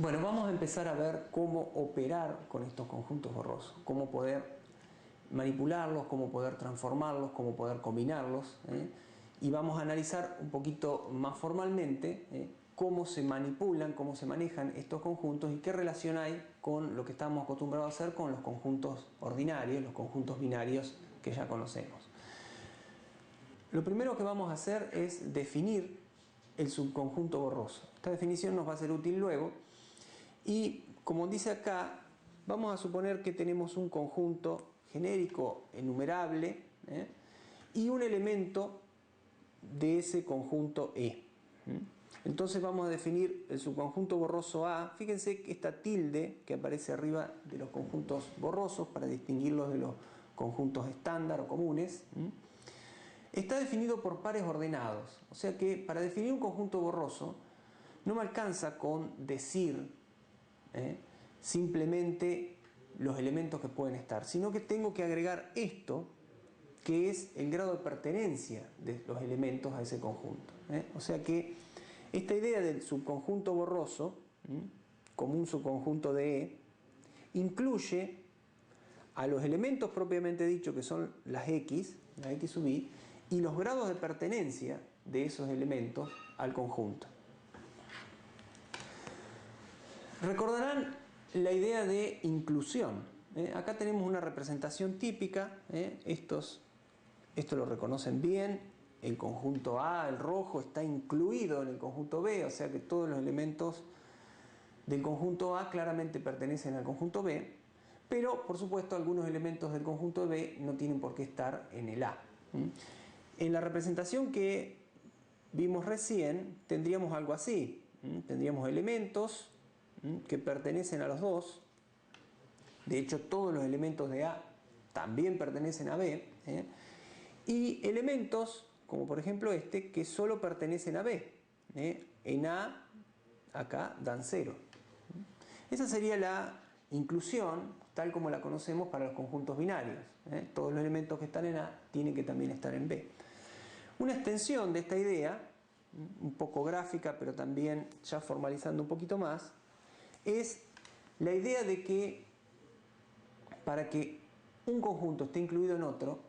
Bueno, vamos a empezar a ver cómo operar con estos conjuntos borrosos, cómo poder manipularlos, cómo poder transformarlos, cómo poder combinarlos, y vamos a analizar un poquito más formalmente cómo se manipulan, cómo se manejan estos conjuntos y qué relación hay con lo que estamos acostumbrados a hacer con los conjuntos ordinarios, los conjuntos binarios que ya conocemos. Lo primero que vamos a hacer es definir el subconjunto borroso. Esta definición nos va a ser útil luego. Y como dice acá, vamos a suponer que tenemos un conjunto genérico enumerable y un elemento de ese conjunto E. Entonces vamos a definir el subconjunto borroso A. Fíjense que esta tilde que aparece arriba de los conjuntos borrosos para distinguirlos de los conjuntos estándar o comunes, está definido por pares ordenados. O sea que para definir un conjunto borroso no me alcanza con decir simplemente los elementos que pueden estar, sino que tengo que agregar esto, que es el grado de pertenencia de los elementos a ese conjunto. O sea que esta idea del subconjunto borroso, como un subconjunto de E, incluye a los elementos propiamente dicho, que son las X sub I, y los grados de pertenencia de esos elementos al conjunto. Recordarán la idea de inclusión. Acá tenemos una representación típica. Esto lo reconocen bien. El conjunto A, el rojo, está incluido en el conjunto B, o sea que todos los elementos del conjunto A claramente pertenecen al conjunto B, pero por supuesto algunos elementos del conjunto B no tienen por qué estar en el A. En la representación que vimos recién tendríamos algo así. Tendríamos elementos que pertenecen a los dos. De hecho, todos los elementos de A también pertenecen a B. Y elementos, como por ejemplo este, que solo pertenecen a B. En A, acá, dan 0. Esa sería la inclusión, tal como la conocemos para los conjuntos binarios. Todos los elementos que están en A tienen que también estar en B. Una extensión de esta idea, un poco gráfica, pero también ya formalizando un poquito más, es la idea de que para que un conjunto esté incluido en otro,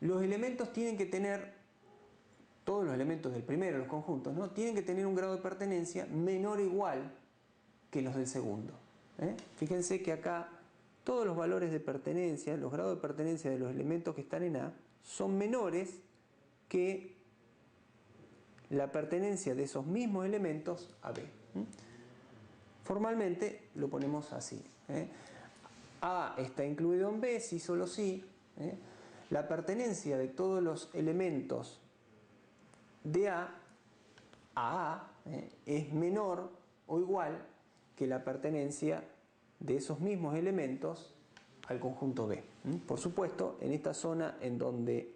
los elementos tienen que tener, todos los elementos del primero, los conjuntos, ¿no?, tienen que tener un grado de pertenencia menor o igual que los del segundo. Fíjense que acá todos los valores de pertenencia, los grados de pertenencia de los elementos que están en A, son menores que la pertenencia de esos mismos elementos a B. Formalmente lo ponemos así. A está incluido en B si solo si la pertenencia de todos los elementos de A es menor o igual que la pertenencia de esos mismos elementos al conjunto B. Por supuesto, en esta zona en donde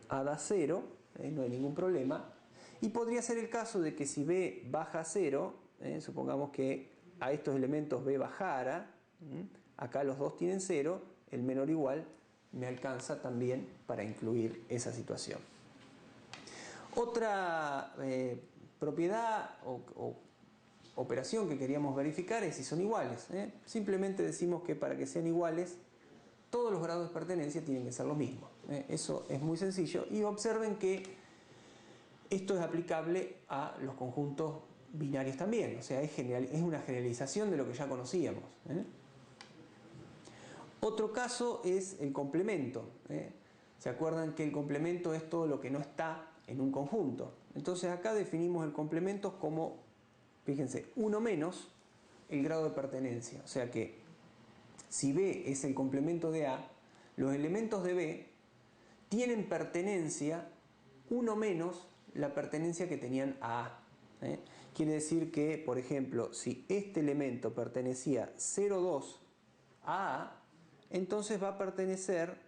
A da 0, no hay ningún problema. Y podría ser el caso de que si B baja a 0, supongamos que a estos elementos B bajara, acá los dos tienen 0, el menor o igual me alcanza también para incluir esa situación. Otra propiedad o operación que queríamos verificar es si son iguales. Simplemente decimos que para que sean iguales, todos los grados de pertenencia tienen que ser los mismos. Eso es muy sencillo. Y observen que esto es aplicable a los conjuntos binarios también. O sea, es una generalización de lo que ya conocíamos. Otro caso es el complemento. ¿Se acuerdan que el complemento es todo lo que no está en un conjunto? Entonces acá definimos el complemento como, fíjense, 1 menos el grado de pertenencia. O sea que si B es el complemento de A, los elementos de B tienen pertenencia 1 menos la pertenencia que tenían a A. Quiere decir que, por ejemplo, si este elemento pertenecía 0,2 a A, entonces va a pertenecer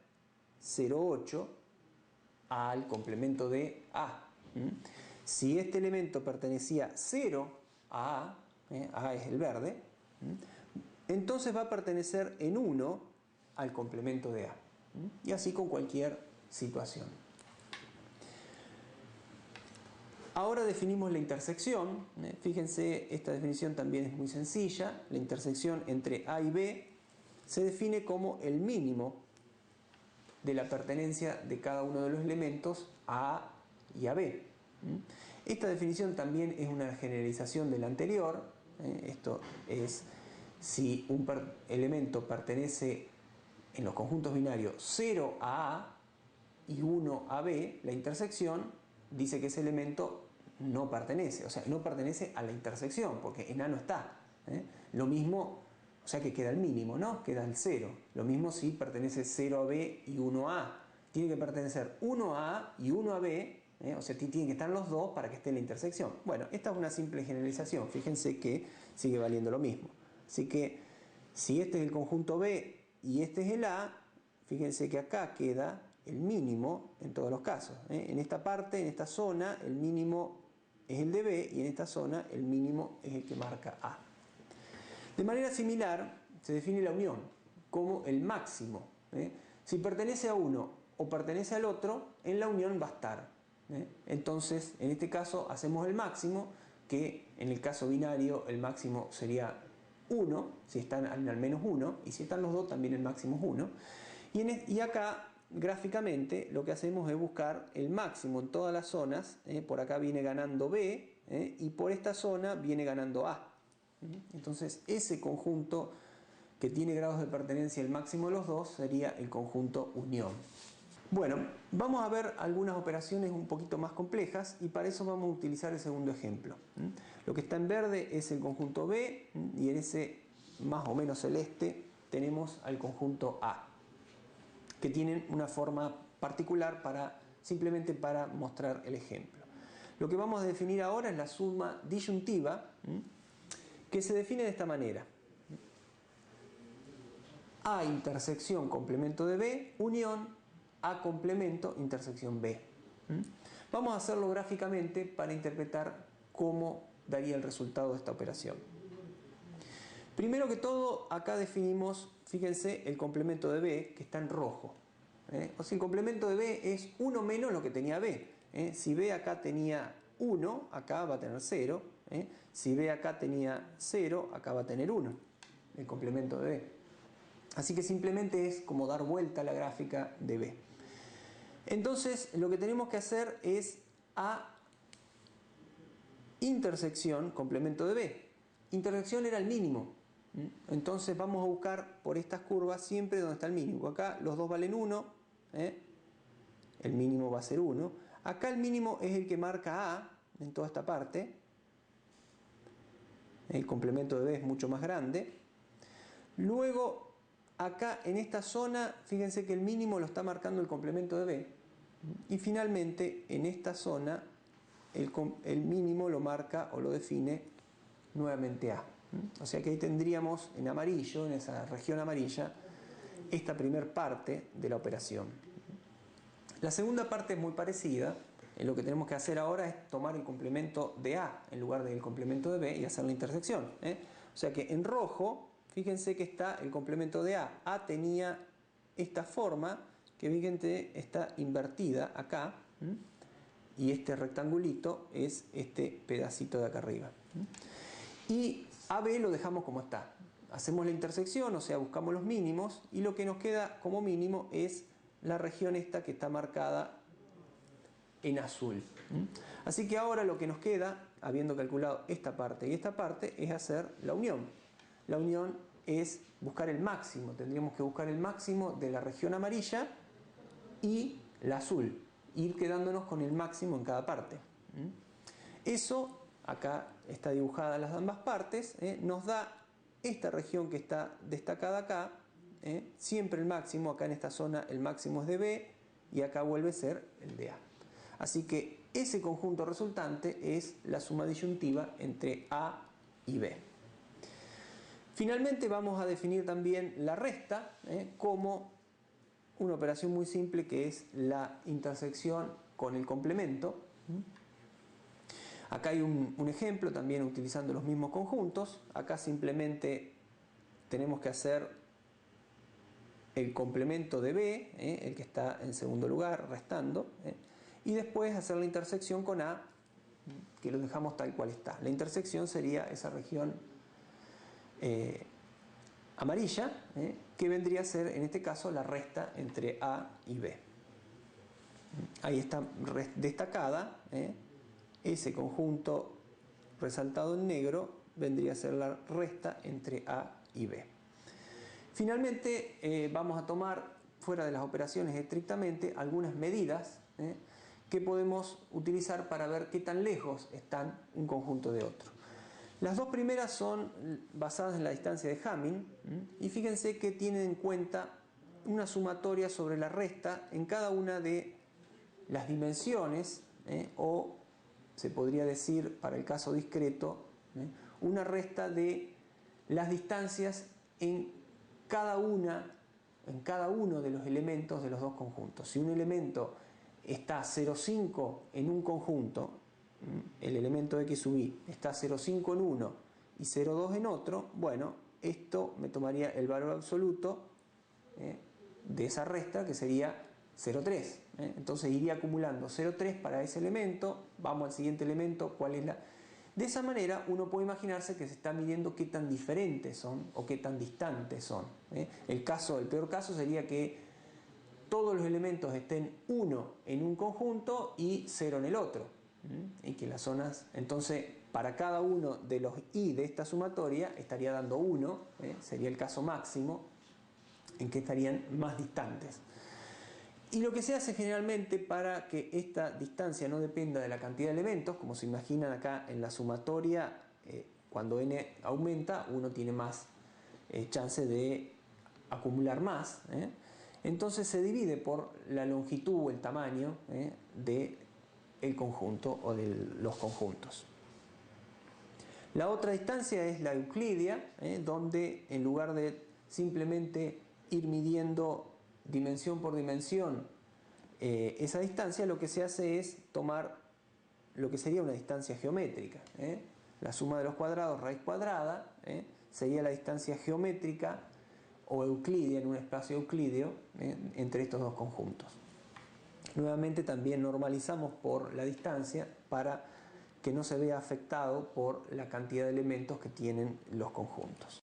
0,8 al complemento de A. Si este elemento pertenecía 0 a A es el verde, entonces va a pertenecer en 1 al complemento de A. Y así con cualquier situación. Ahora definimos la intersección. Fíjense, esta definición también es muy sencilla. La intersección entre A y B se define como el mínimo de la pertenencia de cada uno de los elementos a A y a B. Esta definición también es una generalización de la anterior. Esto es, si un elemento pertenece en los conjuntos binarios 0 a A y 1 a B, la intersección dice que ese elemento no pertenece, o sea, no pertenece a la intersección, porque en A no está. Lo mismo, o sea que queda el mínimo, ¿no? Queda el 0. Lo mismo si pertenece 0 a B y 1 a A. Tiene que pertenecer 1 a A y 1 a B, o sea, tienen que estar los dos para que esté en la intersección. Bueno, esta es una simple generalización. Fíjense que sigue valiendo lo mismo. Así que si este es el conjunto B y este es el A, fíjense que acá queda el mínimo en todos los casos. En esta parte, en esta zona, el mínimo es el de B y en esta zona el mínimo es el que marca A. De manera similar se define la unión como el máximo. Si pertenece a uno o pertenece al otro, en la unión va a estar. Entonces, en este caso hacemos el máximo, que en el caso binario el máximo sería 1, si están al menos 1, y si están los dos también el máximo es 1. Y acá gráficamente lo que hacemos es buscar el máximo en todas las zonas. Por acá viene ganando B y por esta zona viene ganando A. Entonces ese conjunto que tiene grados de pertenencia el máximo de los dos sería el conjunto unión. Bueno, vamos a ver algunas operaciones un poquito más complejas y para eso vamos a utilizar el segundo ejemplo. Lo que está en verde es el conjunto B y en ese más o menos celeste tenemos al conjunto A, que tienen una forma particular simplemente para mostrar el ejemplo. Lo que vamos a definir ahora es la suma disyuntiva, que se define de esta manera. A intersección complemento de B, unión A complemento intersección B. Vamos a hacerlo gráficamente para interpretar cómo daría el resultado de esta operación. Primero que todo, acá definimos, fíjense, el complemento de B, que está en rojo. O sea, el complemento de B es 1 menos lo que tenía B. Si B acá tenía 1, acá va a tener 0. Si B acá tenía 0, acá va a tener 1. El complemento de B. Así que simplemente es como dar vuelta a la gráfica de B. Entonces, lo que tenemos que hacer es A intersección complemento de B. Intersección era el mínimo. Entonces vamos a buscar por estas curvas siempre donde está el mínimo. Acá los dos valen 1, el mínimo va a ser 1. Acá el mínimo es el que marca A en toda esta parte. El complemento de B es mucho más grande. Luego, acá en esta zona, fíjense que el mínimo lo está marcando el complemento de B. Y finalmente, en esta zona, el mínimo lo marca o lo define nuevamente A. O sea que ahí tendríamos en amarillo, en esa región amarilla, esta primer parte de la operación. La segunda parte es muy parecida. Lo que tenemos que hacer ahora es tomar el complemento de A en lugar del complemento de B y hacer la intersección. O sea que en rojo, fíjense que está el complemento de A. A tenía esta forma que fíjense está invertida acá. Y este rectangulito es este pedacito de acá arriba. Y AB lo dejamos como está. Hacemos la intersección, o sea, buscamos los mínimos y lo que nos queda como mínimo es la región esta que está marcada en azul. Así que ahora lo que nos queda, habiendo calculado esta parte y esta parte, es hacer la unión. La unión es buscar el máximo. Tendríamos que buscar el máximo de la región amarilla y la azul. Ir quedándonos con el máximo en cada parte. Eso, acá está dibujada las ambas partes, nos da esta región que está destacada acá, siempre el máximo, acá en esta zona el máximo es de B y acá vuelve a ser el de A. Así que ese conjunto resultante es la suma disyuntiva entre A y B. Finalmente vamos a definir también la resta como una operación muy simple que es la intersección con el complemento. Acá hay un ejemplo también utilizando los mismos conjuntos. Acá simplemente tenemos que hacer el complemento de B, el que está en segundo lugar, restando, y después hacer la intersección con A que lo dejamos tal cual está. La intersección sería esa región amarilla, que vendría a ser en este caso la resta entre A y B. Ahí está destacada, ese conjunto resaltado en negro vendría a ser la resta entre A y B. Finalmente vamos a tomar, fuera de las operaciones estrictamente, algunas medidas que podemos utilizar para ver qué tan lejos están un conjunto de otro. Las dos primeras son basadas en la distancia de Hamming, y fíjense que tienen en cuenta una sumatoria sobre la resta en cada una de las dimensiones, o se podría decir para el caso discreto, una resta de las distancias en cada uno de los elementos de los dos conjuntos. Si un elemento está 0,5 en un conjunto, el elemento x sub i está 0,5 en uno y 0,2 en otro, bueno, esto me tomaría el valor absoluto de esa resta, que sería 0,3. Entonces iría acumulando 0,3 para ese elemento, vamos al siguiente elemento, ¿cuál es la...? De esa manera uno puede imaginarse que se está midiendo qué tan diferentes son o qué tan distantes son. El peor caso sería que todos los elementos estén 1 en un conjunto y 0 en el otro. Y que las zonas, entonces, para cada uno de los i de esta sumatoria estaría dando 1, sería el caso máximo en que estarían más distantes. Y lo que se hace generalmente para que esta distancia no dependa de la cantidad de elementos, como se imaginan acá en la sumatoria, cuando n aumenta uno tiene más chance de acumular más, entonces se divide por la longitud o el tamaño del conjunto o de los conjuntos. La otra distancia es la euclidia, donde en lugar de simplemente ir midiendo dimensión por dimensión esa distancia, lo que se hace es tomar lo que sería una distancia geométrica. La suma de los cuadrados, raíz cuadrada, sería la distancia geométrica o euclidia en un espacio euclídeo entre estos dos conjuntos. Nuevamente también normalizamos por la distancia para que no se vea afectado por la cantidad de elementos que tienen los conjuntos.